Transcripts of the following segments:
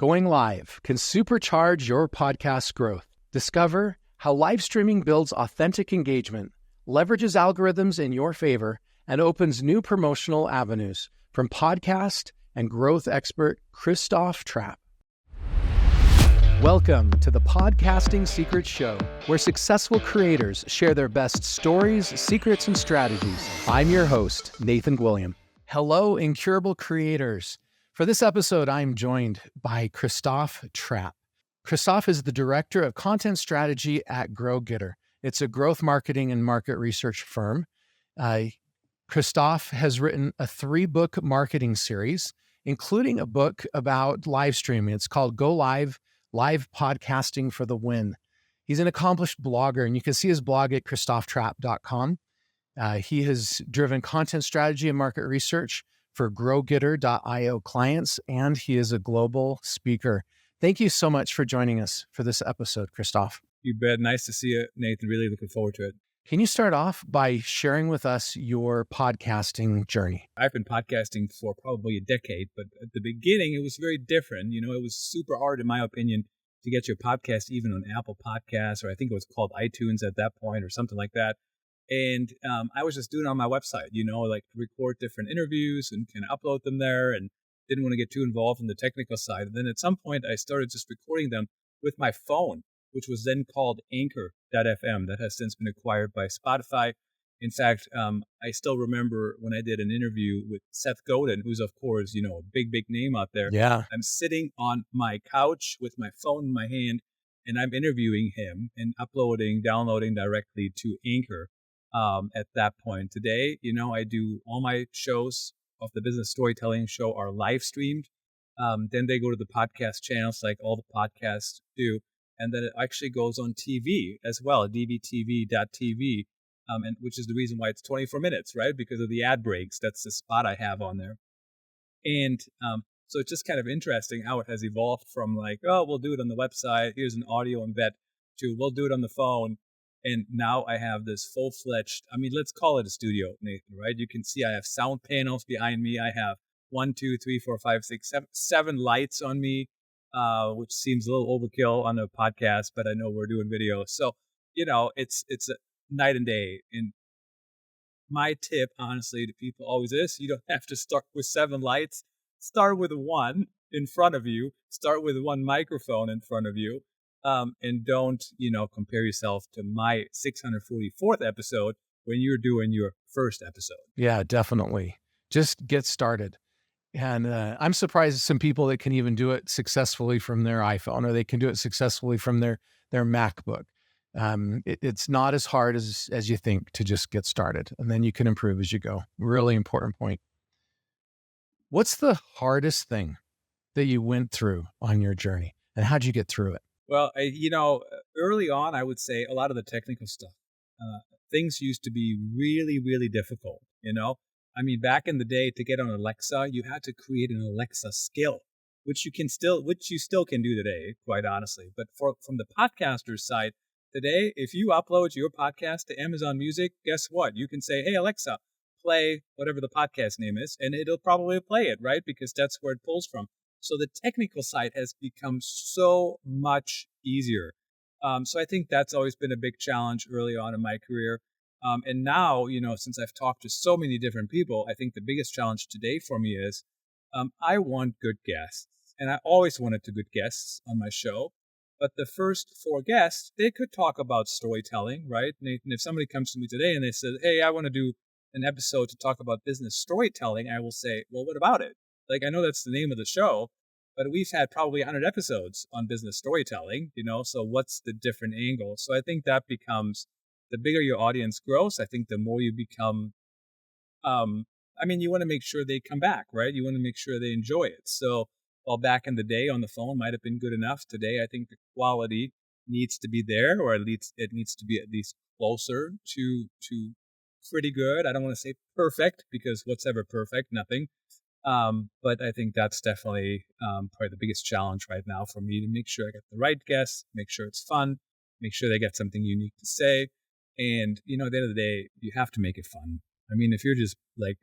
Going live can supercharge your podcast growth. Discover how live streaming builds authentic engagement, leverages algorithms in your favor, and opens new promotional avenues from podcast and growth expert Christoph Trappe. Welcome to the Podcasting Secrets Show, where successful creators share their best stories, secrets, and strategies. I'm your host, Nathan Gwilliam. Hello, incurable creators. For this episode, I'm joined by Christoph Trappe. Christoph is the Director of Content Strategy at GrowGetter. It's a growth marketing and market research firm. Christoph has written a 3-book marketing series, including a book about live streaming. It's called Go Live, Live Podcasting for the Win. He's an accomplished blogger, and you can see his blog at christophtrappe.com. He has driven content strategy and market research for growgetter.io clients, and he is a global speaker. Thank you so much for joining us for this episode, Christoph. You bet. Nice to see you, Nathan. Really looking forward to it. Can you start off by sharing with us your podcasting journey? I've been podcasting for probably a decade, but at the beginning, it was very different. It was super hard, in my opinion, to get your podcast even on Apple Podcasts, or I think it was called iTunes at that point or something like that. And I was just doing it on my website, like record different interviews and kind of upload them there, and didn't want to get too involved in the technical side. And then at some point, I started just recording them with my phone, which was then called Anchor.fm. That has since been acquired by Spotify. In fact, I still remember when I did an interview with Seth Godin, who's, of course, a big, big name out there. Yeah. I'm sitting on my couch with my phone in my hand, and I'm interviewing him and downloading directly to Anchor. At that point today, I do all my shows of the business storytelling show are live streamed. Then they go to the podcast channels like all the podcasts do. And then it actually goes on TV as well, dbtv.tv, and which is the reason why it's 24 minutes, right? Because of the ad breaks. That's the spot I have on there. And so it's just kind of interesting how it has evolved from like, oh, we'll do it on the website. Here's an audio embed to we'll do it on the phone. And now I have this full-fledged, let's call it a studio, Nathan, right? You can see I have sound panels behind me. I have 1, 2, 3, 4, 5, 6, 7 lights on me, which seems a little overkill on a podcast, but I know we're doing video. So, it's a night and day. And my tip, honestly, to people always is you don't have to start with 7 lights. Start with 1 in front of you. Start with 1 microphone in front of you. And don't, compare yourself to my 644th episode when you're doing your first episode. Yeah, definitely. Just get started. And I'm surprised at some people that can even do it successfully from their iPhone, or they can do it successfully from their MacBook. It's not as hard as you think to just get started, and then you can improve as you go. Really important point. What's the hardest thing that you went through on your journey, and how'd you get through it? Well, early on, I would say a lot of the technical stuff, things used to be really, really difficult, back in the day to get on Alexa, you had to create an Alexa skill, which you still can do today, quite honestly. But from the podcaster side, today, if you upload your podcast to Amazon Music, guess what? You can say, hey, Alexa, play whatever the podcast name is, and it'll probably play it, right? Because that's where it pulls from. So the technical side has become so much easier. So I think that's always been a big challenge early on in my career. And now, since I've talked to so many different people, I think the biggest challenge today for me is I want good guests. And I always wanted good guests on my show. But the first 4 guests, they could talk about storytelling, right? Nathan, if somebody comes to me today and they said, hey, I want to do an episode to talk about business storytelling, I will say, well, what about it? Like, I know that's the name of the show, but we've had probably 100 episodes on business storytelling, so what's the different angle? So I think that becomes, the bigger your audience grows, I think the more you become, you want to make sure they come back, right? You want to make sure they enjoy it. So while back in the day on the phone might have been good enough, today I think the quality needs to be there, or at least it needs to be at least closer to pretty good. I don't want to say perfect, because what's ever perfect? Nothing. But I think that's definitely probably the biggest challenge right now for me, to make sure I get the right guests, make sure it's fun, make sure they get something unique to say. And, at the end of the day, you have to make it fun. If you're just like,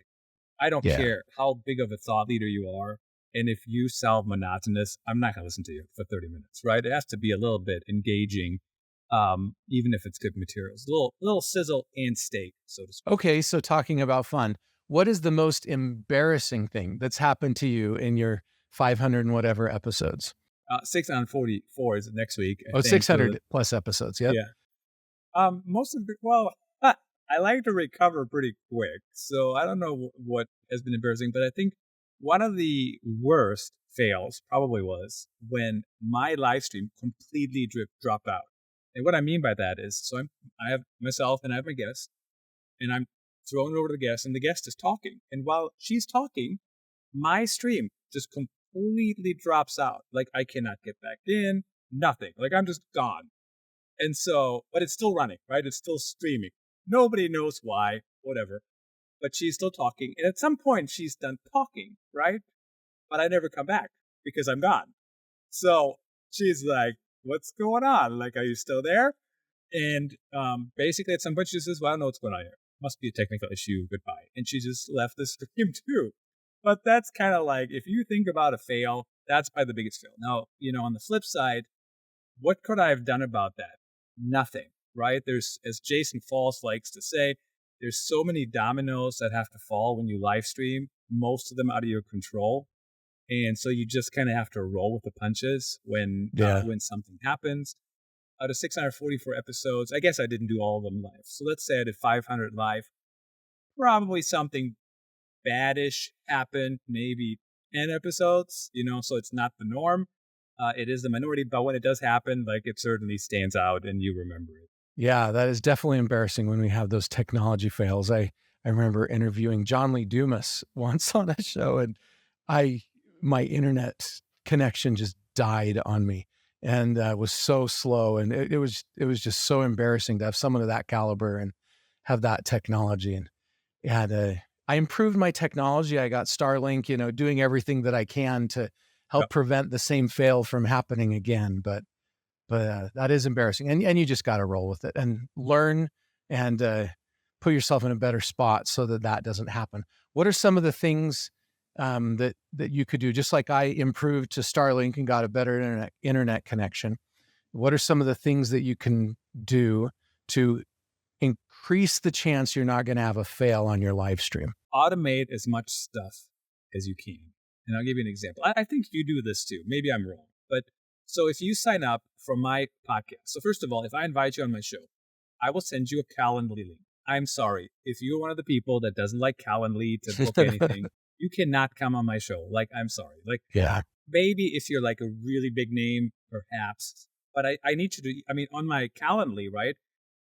I don't care how big of a thought leader you are, And if you sound monotonous, I'm not going to listen to you for 30 minutes, right? It has to be a little bit engaging, even if it's good materials. A little sizzle and steak, so to speak. Okay, so talking about fun, what is the most embarrassing thing that's happened to you in your 500 and whatever episodes? 644 is next week, I Oh, think. So 600 plus episodes. Yep. yeah. Most of the, well, I like to recover pretty quick. So I don't know what has been embarrassing, but I think one of the worst fails probably was when my live stream completely dropped out. And what I mean by that is, so I have myself and I have my guest, and I'm throwing it over to the guest, and the guest is talking. And while she's talking, my stream just completely drops out. Like I cannot get back in, nothing. Like I'm just gone. And so, but it's still running, right? It's still streaming. Nobody knows why, whatever. But she's still talking. And at some point, she's done talking, right? But I never come back because I'm gone. So she's like, what's going on? Like, are you still there? And basically, at some point, she says, well, I don't know what's going on here. Must be a technical issue. Goodbye. And she just left the stream too. But that's kind of like, if you think about a fail, that's probably the biggest fail. Now, on the flip side, what could I have done about that? Nothing, right? There's, as Jason Falls likes to say, there's so many dominoes that have to fall when you live stream, most of them out of your control. And so you just kind of have to roll with the punches when Yeah. something happens. Out of 644 episodes, I guess I didn't do all of them live. So let's say I did 500 live. Probably something baddish happened, maybe 10 episodes, so it's not the norm. It is the minority, but when it does happen, like it certainly stands out and you remember it. Yeah, that is definitely embarrassing when we have those technology fails. I remember interviewing John Lee Dumas once on a show, and my internet connection just died on me and was so slow, and it was just so embarrassing to have someone of that caliber and have that technology. And I improved my technology. I got Starlink, doing everything that I can to help Yep. prevent the same fail from happening again. But that is embarrassing, and you just got to roll with it and learn and put yourself in a better spot so that doesn't happen. What are some of the things that you could do? Just like I improved to Starlink and got a better internet connection. What are some of the things that you can do to increase the chance you're not going to have a fail on your live stream? Automate as much stuff as you can. And I'll give you an example. I think you do this too. Maybe I'm wrong. But so if you sign up for my podcast, so first of all, if I invite you on my show, I will send you a Calendly link. I'm sorry. If you're one of the people that doesn't like Calendly to book anything, you cannot come on my show. Like, I'm sorry. Like, Yeah. maybe if you're like a really big name, perhaps. But I need you to, on my Calendly, right?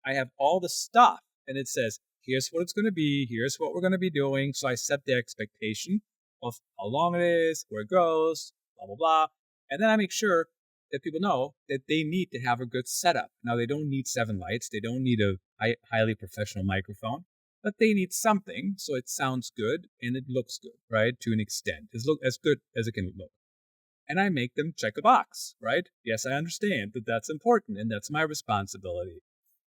I have all the stuff and it says, here's what it's going to be. Here's what we're going to be doing. So I set the expectation of how long it is, where it goes, blah, blah, blah. And then I make sure that people know that they need to have a good setup. Now, they don't need 7 lights. They don't need a highly professional microphone, but they need something so it sounds good and it looks good, right? To an extent, as good as it can look. And I make them check a box, right? Yes, I understand that that's important and that's my responsibility.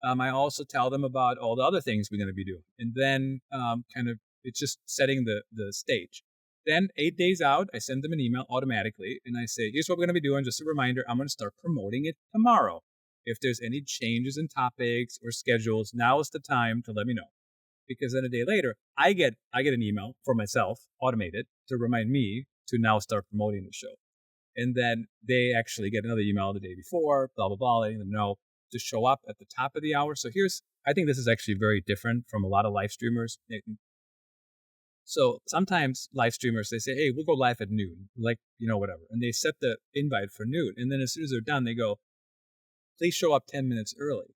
I also tell them about all the other things we're going to be doing. And then it's just setting the stage. Then 8 days out, I send them an email automatically. And I say, here's what we're going to be doing. Just a reminder, I'm going to start promoting it tomorrow. If there's any changes in topics or schedules, now is the time to let me know. Because then a day later, I get an email for myself, automated, to remind me to now start promoting the show. And then they actually get another email the day before, blah, blah, blah, letting them know to show up at the top of the hour. So I think this is actually very different from a lot of live streamers, Nathan. So sometimes live streamers, they say, hey, we'll go live at noon, like, whatever. And they set the invite for noon. And then as soon as they're done, they go, please show up 10 minutes early.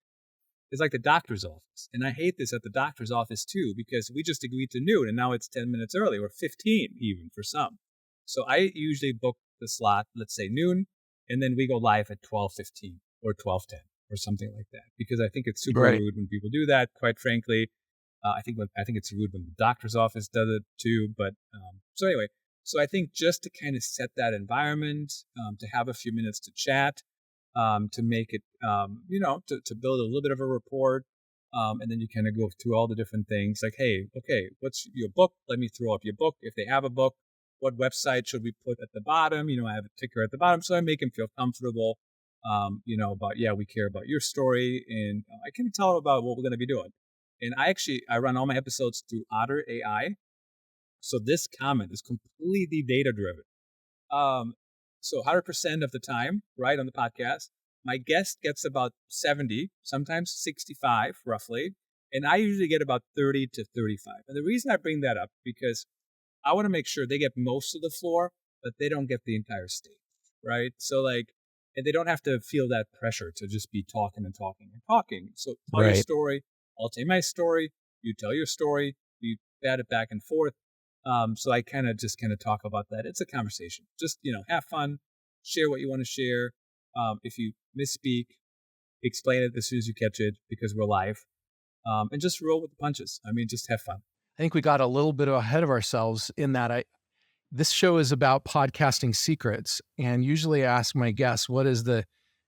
It's like the doctor's office. And I hate this at the doctor's office too, because we just agreed to noon and now it's 10 minutes early or 15 even for some. So I usually book the slot, let's say noon, and then we go live at 12:15 or 12:10 or something like that, because I think it's super rude when people do that. Quite frankly, I think it's rude when the doctor's office does it too. But so anyway, so I think just to kind of set that environment, to have a few minutes to chat, to make it, to build a little bit of a rapport. And then you kind of go through all the different things like, hey, okay, what's your book? Let me throw up your book if they have a book. what website should we put at the bottom? I have a ticker at the bottom, so I make them feel comfortable. About we care about your story, and I can tell them about what we're going to be doing. And I run all my episodes through Otter AI, so this comment is completely data driven. So 100% of the time, right, on the podcast, my guest gets about 70, sometimes 65, roughly, and I usually get about 30 to 35. And the reason I bring that up, because I want to make sure they get most of the floor, but they don't get the entire stage, right? So and they don't have to feel that pressure to just be talking and talking and talking. So tell your Right. story. I'll tell my story. You tell your story. We bat it back and forth. So I kind of talk about that. It's a conversation. Just, have fun, share what you want to share. If you misspeak, explain it as soon as you catch it, because we're live. And just roll with the punches. I mean, just have fun. I think we got a little bit ahead of ourselves in that this show is about podcasting secrets. And usually I ask my guests, what is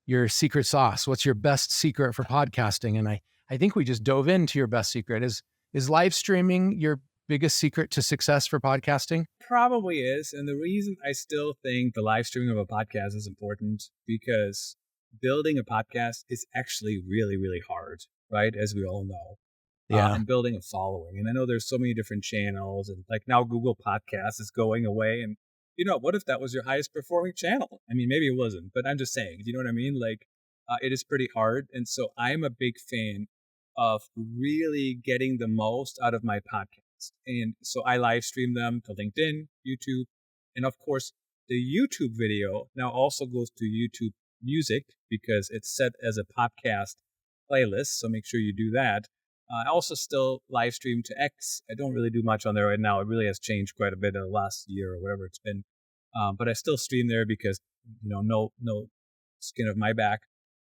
your secret sauce? What's your best secret for podcasting? And I think we just dove into your best secret. Is live streaming your biggest secret to success for podcasting? Probably is. And the reason I still think the live streaming of a podcast is important, because building a podcast is actually really, really hard, right? As we all know. Yeah. And building a following. And I know there's so many different channels, and like now Google Podcasts is going away. And, what if that was your highest performing channel? I mean, maybe it wasn't, but I'm just saying, do you know what I mean? It is pretty hard. And so I'm a big fan of really getting the most out of my podcast. And so I live stream them to LinkedIn, YouTube, and of course, the YouTube video now also goes to YouTube Music, because it's set as a podcast playlist. So make sure you do that. I also still live stream to X. I don't really do much on there right now. It really has changed quite a bit in the last year or whatever it's been. But I still stream there because, no skin of my back.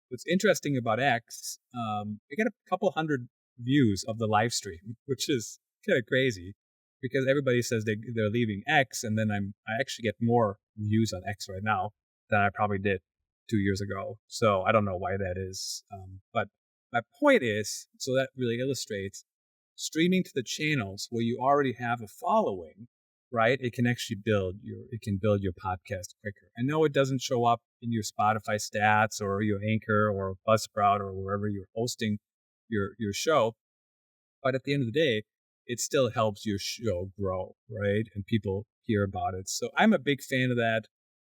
What's interesting about X, I get a couple hundred views of the live stream, which is kind of crazy, because everybody says they're leaving X, and then I actually get more views on X right now than I probably did 2 years ago. So I don't know why that is, but my point is, so that really illustrates, streaming to the channels where you already have a following, right? It can actually build your podcast quicker. I know it doesn't show up in your Spotify stats or your Anchor or Buzzsprout or wherever you're hosting your show, but at the end of the day, it still helps your show grow, right? And people hear about it. So I'm a big fan of that.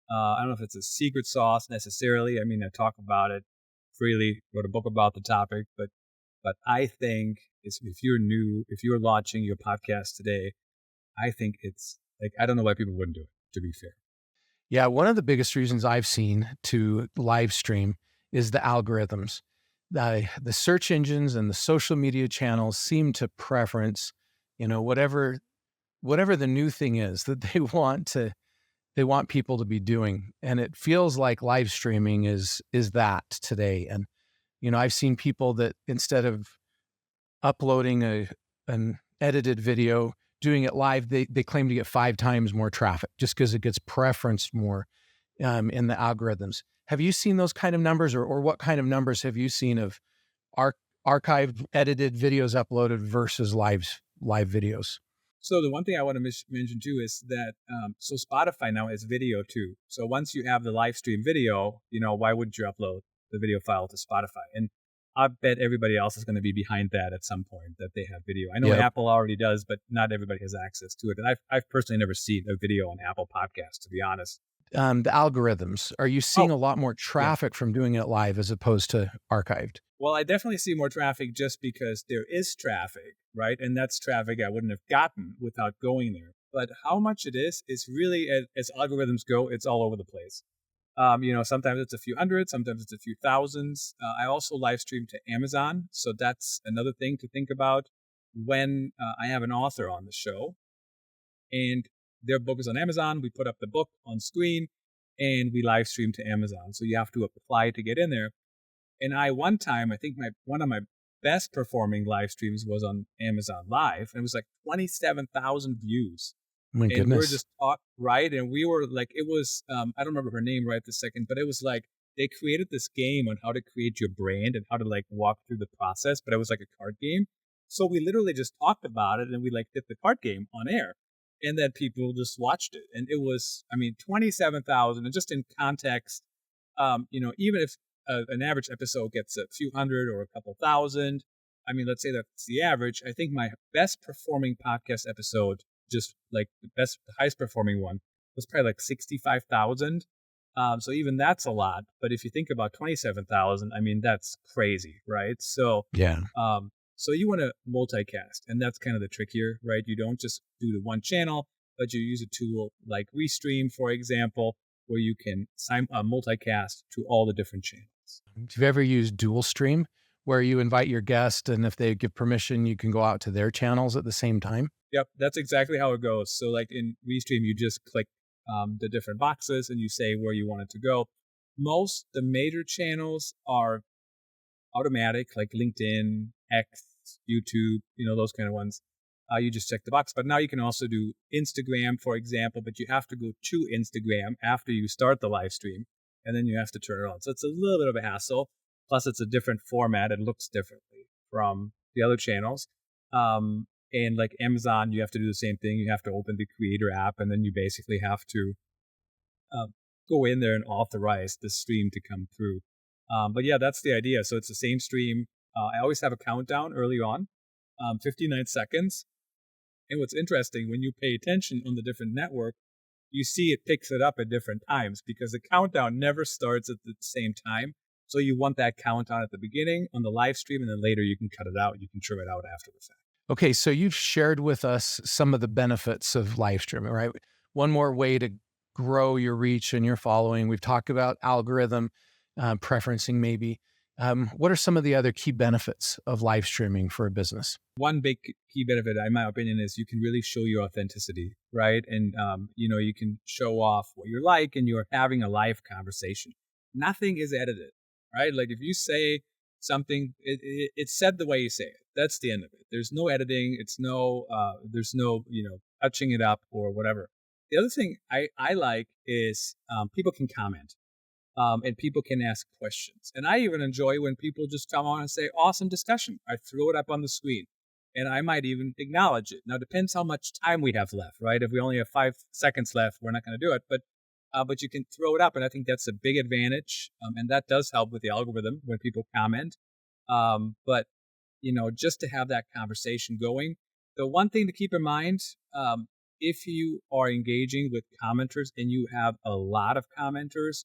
I don't know if it's a secret sauce necessarily. I mean, I talk about it freely, wrote a book about the topic, but I think if you're launching your podcast today, I think it's like, I don't know why people wouldn't do it, to be fair. Yeah, one of the biggest reasons I've seen to live stream is the algorithms. The search engines and the social media channels seem to preference, whatever the new thing is that they want people to be doing. And it feels like live streaming is that today. And, I've seen people that instead of uploading an edited video, doing it live, they claim to get 5 times more traffic just because it gets preferenced more in the algorithms. Have you seen those kind of numbers, or what kind of numbers have you seen of archived, edited videos uploaded versus live videos? So the one thing I want to mention too is that so Spotify now has video too. So once you have the live stream video, why wouldn't you upload the video file to Spotify? And I bet everybody else is going to be behind that at some point, that they have video. I know Yep. Apple already does, but not everybody has access to it. And I've personally never seen a video on Apple Podcasts, to be honest. The algorithms, are you seeing a lot more Yeah. traffic from doing it live as opposed to archived? Well, I definitely see more traffic just because there is traffic, right? And that's traffic I wouldn't have gotten without going there. But how much it is really, as algorithms go, it's all over the place. Sometimes it's a few hundred, sometimes it's a few thousands. I also live stream to Amazon. So that's another thing to think about when I have an author on the show and their book is on Amazon. We put up the book on screen and we live stream to Amazon. So you have to apply to get in there. And one time, I think one of my best performing live streams was on Amazon Live, and it was like 27,000 views. My And we were goodness. just right, and we were like, it was I don't remember her name right this second, but it was like they created this game on how to create your brand and how to like walk through the process, but it was like a card game. So we literally just talked about it, and we like did the card game on air. and then people just watched it. And it was, I mean, 27,000. And just in context, even if an average episode gets a few hundred or a couple thousand, I mean, let's say that's the average. I think my best performing podcast episode, just like the highest performing one, was probably like 65,000. So even that's a lot. But if you think about 27,000, I mean, that's crazy, right? So, Yeah. so you want to multicast, and that's kind of the trick here, right? You don't just do the one channel, but you use a tool like Restream, for example, where you can multicast to all the different channels. Have you ever used dual stream where you invite your guest and if they give permission, you can go out to their channels at the same time? Yep, that's exactly how it goes. So like in Restream, you just click the different boxes and you say where you want it to go. The major channels are automatic, like LinkedIn, X, YouTube, those kind of ones. You just check the box. But now you can also do Instagram, for example, but you have to go to Instagram after you start the live stream, and then you have to turn it on. So it's a little bit of a hassle. Plus, it's a different format. It looks differently from the other channels. And like Amazon, you have to do the same thing. You have to open the creator app, and then you basically have to go in there and authorize the stream to come through. But yeah, that's the idea. So it's the same stream. I always have a countdown early on, 59 seconds. And what's interesting, when you pay attention on the different network, you see it picks it up at different times because the countdown never starts at the same time. So you want that countdown at the beginning on the live stream, and then later you can cut it out. You can trim it out after the fact. Okay, so you've shared with us some of the benefits of live streaming, right? One more way to grow your reach and your following. We've talked about algorithm preferencing, maybe. What are some of the other key benefits of live streaming for a business? One big key benefit, in my opinion, is you can really show your authenticity, right? And you can show off what you're like, and you're having a live conversation. Nothing is edited, right? Like if you say something, it's said the way you say it. That's the end of it. There's no editing. There's no touching it up or whatever. The other thing I like is people can comment. And people can ask questions. And I even enjoy when people just come on and say, awesome discussion. I throw it up on the screen and I might even acknowledge it. Now, it depends how much time we have left, right? If we only have 5 seconds left, we're not going to do it. But you can throw it up. And I think that's a big advantage. And that does help with the algorithm when people comment. But just to have that conversation going. The one thing to keep in mind, if you are engaging with commenters and you have a lot of commenters,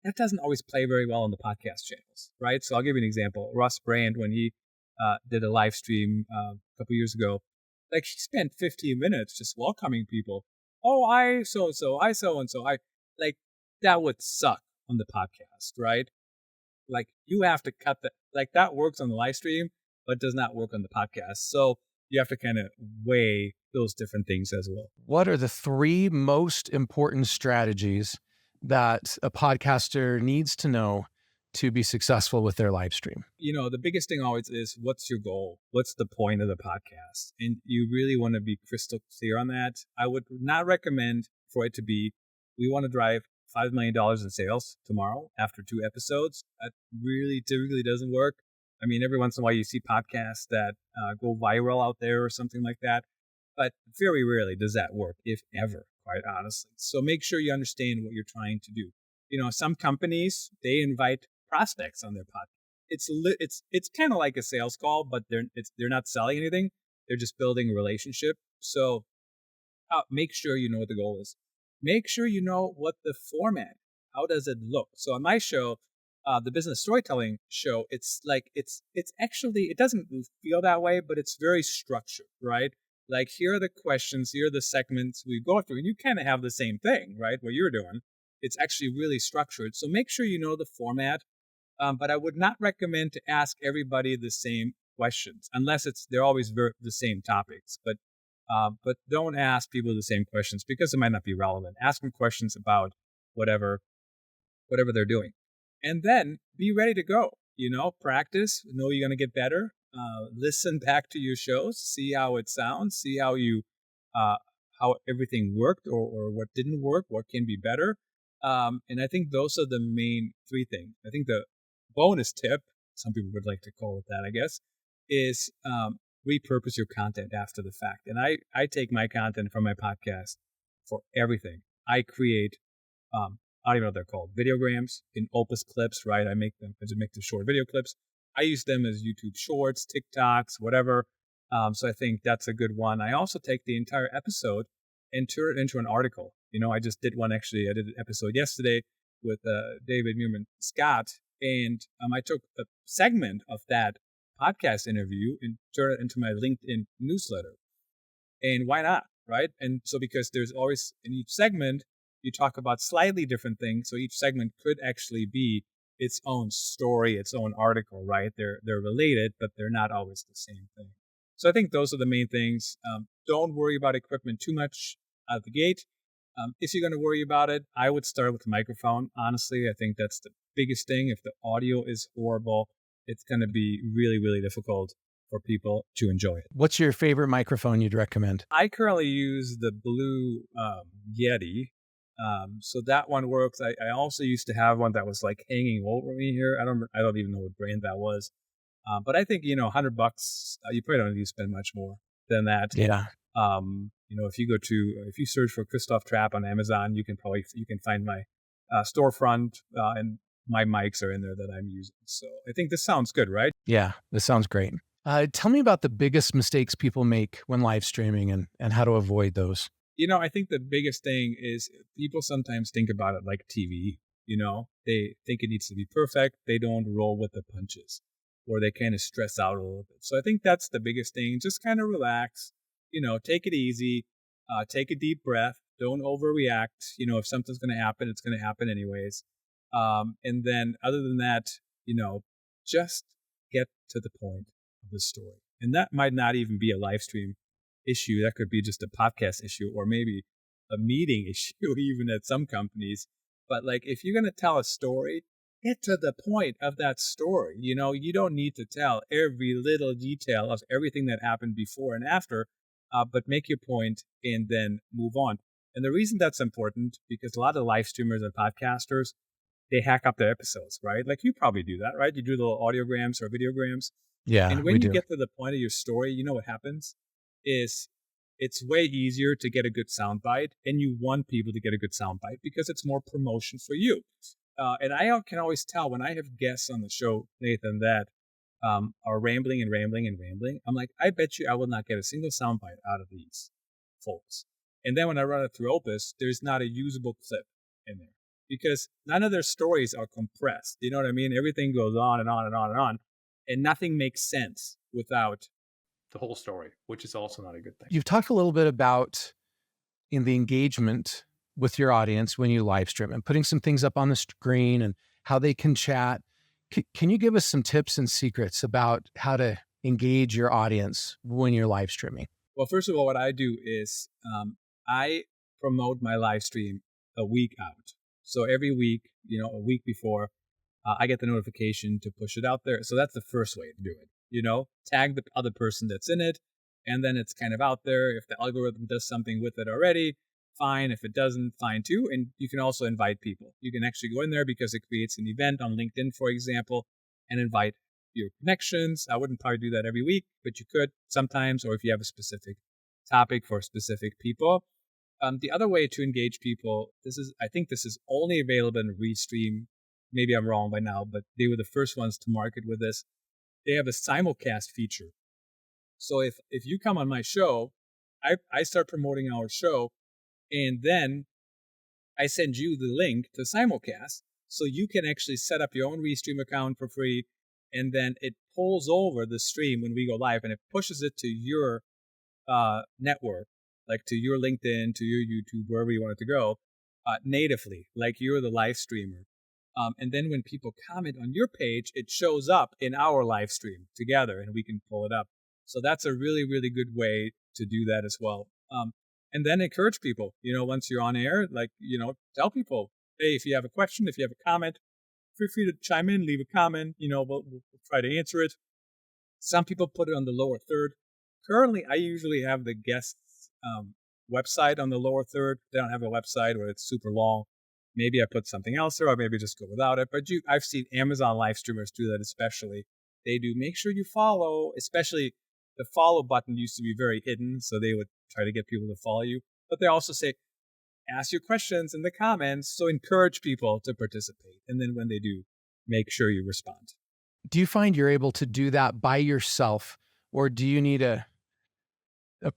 that doesn't always play very well on the podcast channels, right? So I'll give you an example. Russ Brand, when he did a live stream a couple years ago, like he spent 15 minutes just welcoming people. Oh, I so-and-so, I so-and-so. Like that would suck on the podcast, right? Like you have to cut that. Like that works on the live stream, but does not work on the podcast. So you have to kind of weigh those different things as well. What are the 3 most important strategies that a podcaster needs to know to be successful with their live stream? The biggest thing always is, what's your goal? What's the point of the podcast? And you really want to be crystal clear on that. I would not recommend for it to be, we want to drive $5 million in sales tomorrow after 2 episodes. That really typically doesn't work. I mean, every once in a while you see podcasts that go viral out there or something like that. But very rarely does that work, if ever, quite honestly. So make sure you understand what you're trying to do. Some companies, they invite prospects on their podcast. It's kind of like a sales call, but they're not selling anything. They're just building a relationship. So make sure you know what the goal is. Make sure you know what the format. How does it look? So on my show, the business storytelling show, it's actually, it doesn't feel that way, but it's very structured, right? Like here are the questions, here are the segments we go through, and you kind of have the same thing, right? What you're doing. It's actually really structured. So make sure you know the format. But I would not recommend to ask everybody the same questions unless they're always the same topics. But don't ask people the same questions because it might not be relevant. Ask them questions about whatever they're doing, and then be ready to go. Practice. Know you're going to get better. Listen back to your shows. See how it sounds. See how how everything worked or what didn't work. What can be better. And I think those are the main 3 things. I think the bonus tip, some people would like to call it that, I guess, is repurpose your content after the fact. And I take my content from my podcast for everything. I create, I don't even know what they're called, videograms in Opus clips, right? I just make the short video clips. I use them as YouTube shorts, TikToks, whatever. So I think that's a good one. I also take the entire episode and turn it into an article. I just did one actually. I did an episode yesterday with David Muirman Scott, and I took a segment of that podcast interview and turned it into my LinkedIn newsletter. And why not, right? And so because there's always in each segment, you talk about slightly different things. So each segment could actually be its own story, its own article, right? They're related, but they're not always the same thing. So I think those are the main things. Don't worry about equipment too much out of the gate. If you're going to worry about it, I would start with the microphone. Honestly, I think that's the biggest thing. If the audio is horrible, it's going to be really, really difficult for people to enjoy it. What's your favorite microphone you'd recommend? I currently use the Blue Yeti. So that one works. I also used to have one that was like hanging over me here. I don't even know what brand that was. But I think, $100, you probably don't need to spend much more than that. Yeah. If you search for Christoph Trappe on Amazon, you can find my storefront, and my mics are in there that I'm using. So I think this sounds good, right? Yeah, this sounds great. Tell me about the biggest mistakes people make when live streaming and how to avoid those. I think the biggest thing is people sometimes think about it like TV. They think it needs to be perfect. They don't roll with the punches, or they kind of stress out a little bit. So I think that's the biggest thing. Just kind of relax, take it easy, take a deep breath. Don't overreact. If something's going to happen, it's going to happen anyways. And then other than that, just get to the point of the story. And that might not even be a live stream issue. That could be just a podcast issue, or maybe a meeting issue, even at some companies. But like, if you're going to tell a story, get to the point of that story. You don't need to tell every little detail of everything that happened before and after, but make your point and then move on. And the reason that's important, because a lot of live streamers and podcasters, they hack up their episodes, right? Like you probably do that, right? You do little audiograms or videograms. Yeah, And when we you do. get to the point of your story, what happens is it's way easier to get a good soundbite, and you want people to get a good soundbite because it's more promotion for you. And I can always tell when I have guests on the show, Nathan, that are rambling and rambling and rambling. I'm like, I bet you I will not get a single soundbite out of these folks. And then when I run it through Opus, there's not a usable clip in there because none of their stories are compressed. You know what I mean? Everything goes on and on and on and on, and nothing makes sense without the whole story, which is also not a good thing. You've talked a little bit about in the engagement with your audience when you live stream and putting some things up on the screen and how they can chat. Can you give us some tips and secrets about how to engage your audience when you're live streaming? Well, first of all, what I do is I promote my live stream a week out. So every week, a week before, I get the notification to push it out there. So that's the first way to do it. Tag the other person that's in it, and then it's kind of out there. If the algorithm does something with it already, fine. If it doesn't, fine too. And you can also invite people. You can actually go in there because it creates an event on LinkedIn, for example, and invite your connections. I wouldn't probably do that every week, but you could sometimes, or if you have a specific topic for specific people. The other way to engage people, I think this is only available in Restream. Maybe I'm wrong by now, but they were the first ones to market with this. They have a simulcast feature. So if you come on my show, I start promoting our show, and then I send you the link to simulcast, so you can actually set up your own Restream account for free, and then it pulls over the stream when we go live, and it pushes it to your network, like to your LinkedIn, to your YouTube, wherever you want it to go, natively, like you're the live streamer. And then when people comment on your page, it shows up in our live stream together, and we can pull it up. So that's a really, really good way to do that as well. And then encourage people, once you're on air, tell people, hey, if you have a question, if you have a comment, feel free to chime in, leave a comment, we'll try to answer it. Some people put it on the lower third. Currently, I usually have the guest's website on the lower third. They don't have a website where it's super long. Maybe I put something else there, or maybe just go without it. But I've seen Amazon live streamers do that especially. They do. Make sure you follow, especially the follow button used to be very hidden, so they would try to get people to follow you. But they also say, ask your questions in the comments, so encourage people to participate. And then when they do, make sure you respond. Do you find you're able to do that by yourself, or do you need a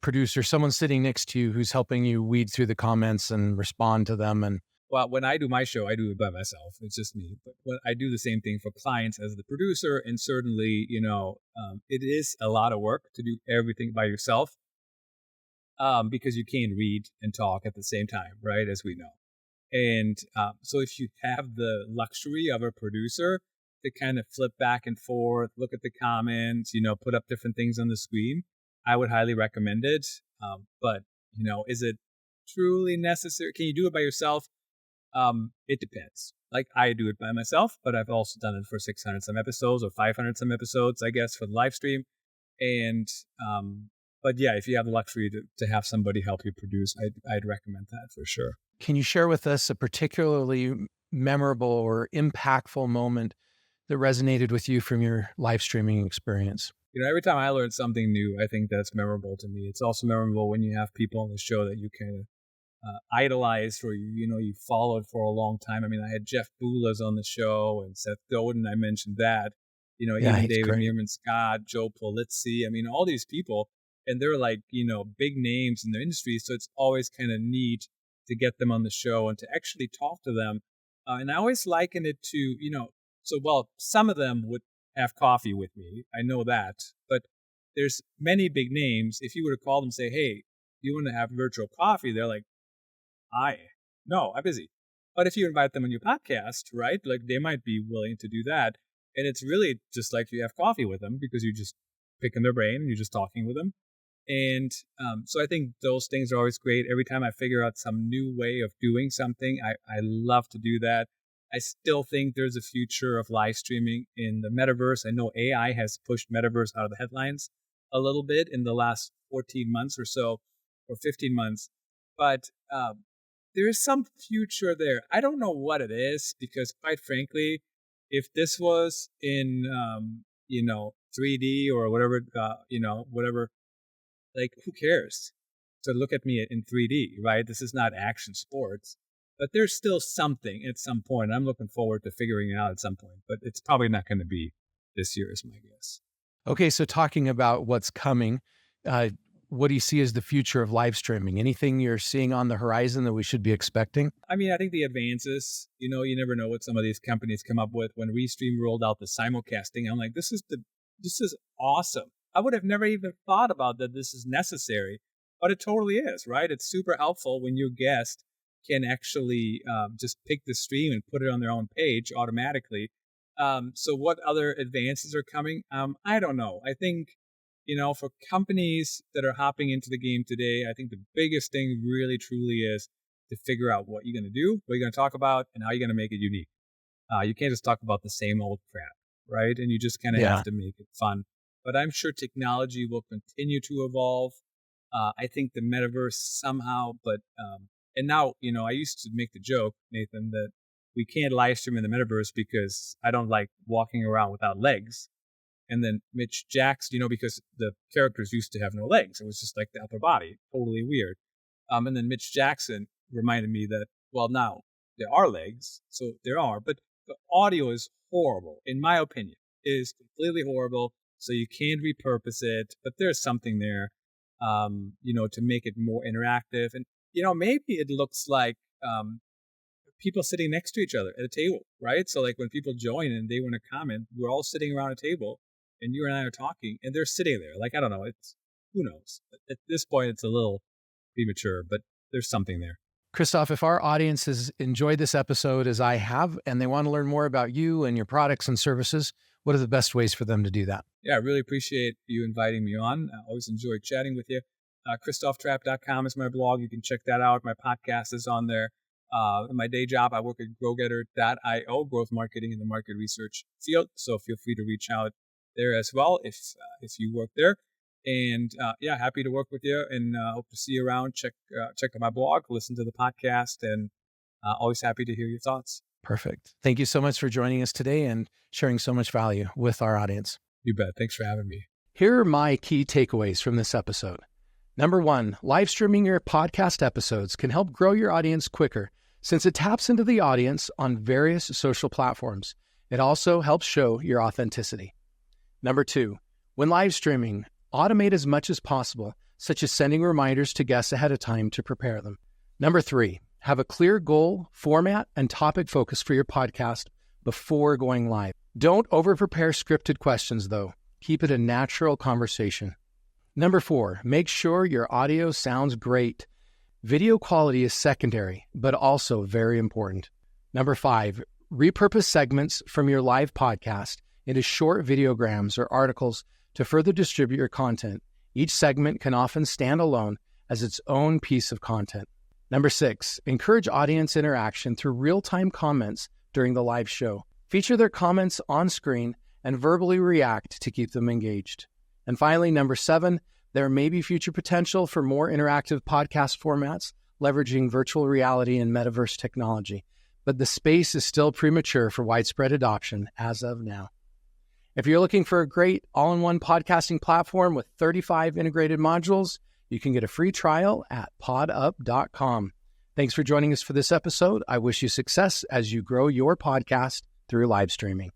producer, someone sitting next to you who's helping you weed through the comments and respond to them? And Well, when I do my show, I do it by myself. It's just me. But when I do the same thing for clients as the producer, and certainly, it is a lot of work to do everything by yourself, because you can't read and talk at the same time, right? As we know. And so if you have the luxury of a producer to kind of flip back and forth, look at the comments, put up different things on the screen, I would highly recommend it. But, is it truly necessary? Can you do it by yourself? It depends. Like, I do it by myself, but I've also done it for 600 some episodes or 500 some episodes, I guess, for the live stream. And, but yeah, if you have the luxury to have somebody help you produce, I'd recommend that for sure. can you share with us a particularly memorable or impactful moment that resonated with you from your live streaming experience? Every time I learn something new, I think that's memorable to me. It's also memorable when you have people on the show that you kind of idolized or you followed for a long time. I mean, I had Jeff Boulas on the show and Seth Godin. I mentioned that. Yeah, Even he's David great. Meerman Scott, Joe Polizzi. I mean, all these people, and they're like big names in the industry. So it's always kind of neat to get them on the show and to actually talk to them. And I always liken it to some of them would have coffee with me. I know that, but there's many big names. If you were to call them and say, "Hey, you want to have virtual coffee?" They're like, no, I'm busy. But if you invite them on your podcast, right, like they might be willing to do that. And it's really just like you have coffee with them because you're just picking their brain and you're just talking with them. And so I think those things are always great. Every time I figure out some new way of doing something, I love to do that. I still think there's a future of live streaming in the metaverse. I know AI has pushed metaverse out of the headlines a little bit in the last 14 months or so, or 15 months. But there is some future there. I don't know what it is because, quite frankly, if this was in 3D or whatever, whatever, like who cares? So look at me in 3D, right? This is not action sports, but there's still something at some point. I'm looking forward to figuring it out at some point, but it's probably not going to be this year, is my guess. Okay, so talking about what's coming, uh, what do you see as the future of live streaming? Anything you're seeing on the horizon that we should be expecting? I mean, I think the advances, you never know what some of these companies come up with. When Restream rolled out the simulcasting, I'm like, this is awesome. I would have never even thought about that this is necessary, but it totally is, right? It's super helpful when your guest can actually just pick the stream and put it on their own page automatically. So what other advances are coming? I don't know. I think, for companies that are hopping into the game today, I think the biggest thing really truly is to figure out what you're going to do, what you're going to talk about, and how you're going to make it unique. You can't just talk about the same old crap, right? And you just kind of have to make it fun. But I'm sure technology will continue to evolve. I think the metaverse somehow, and now, I used to make the joke, Nathan, that we can't live stream in the metaverse because I don't like walking around without legs. And then Mitch Jackson, because the characters used to have no legs. It was just like the upper body, totally weird. And then Mitch Jackson reminded me that, well, now there are legs, so there are, but the audio is horrible, in my opinion. It is completely horrible, so you can't repurpose it, but there's something there, to make it more interactive. And, maybe it looks like people sitting next to each other at a table, right? So like when people join and they want to comment, we're all sitting around a table and you and I are talking and they're sitting there. Like, I don't know, who knows? At this point, it's a little premature, but there's something there. Christoph, if our audience has enjoyed this episode as I have, and they want to learn more about you and your products and services, what are the best ways for them to do that? Yeah, I really appreciate you inviting me on. I always enjoy chatting with you. ChristopHTrappe.com is my blog. You can check that out. My podcast is on there. In my day job, I work at GrowGetter.io, growth marketing in the market research field. So feel free to reach out there as well if you work there. And happy to work with you, and hope to see you around. Check out my blog, listen to the podcast, and always happy to hear your thoughts. Perfect. Thank you so much for joining us today and sharing so much value with our audience. You bet. Thanks for having me. Here are my key takeaways from this episode. Number 1, live streaming your podcast episodes can help grow your audience quicker since it taps into the audience on various social platforms. It also helps show your authenticity. Number 2, when live streaming, automate as much as possible, such as sending reminders to guests ahead of time to prepare them. Number 3, have a clear goal, format, and topic focus for your podcast before going live. Don't over-prepare scripted questions, though. Keep it a natural conversation. Number 4, make sure your audio sounds great. Video quality is secondary, but also very important. Number 5, repurpose segments from your live podcast into short videograms or articles to further distribute your content. Each segment can often stand alone as its own piece of content. Number 6, encourage audience interaction through real-time comments during the live show. Feature their comments on screen and verbally react to keep them engaged. And finally, number 7, there may be future potential for more interactive podcast formats leveraging virtual reality and metaverse technology, but the space is still premature for widespread adoption as of now. If you're looking for a great all-in-one podcasting platform with 35 integrated modules, you can get a free trial at podup.com. Thanks for joining us for this episode. I wish you success as you grow your podcast through live streaming.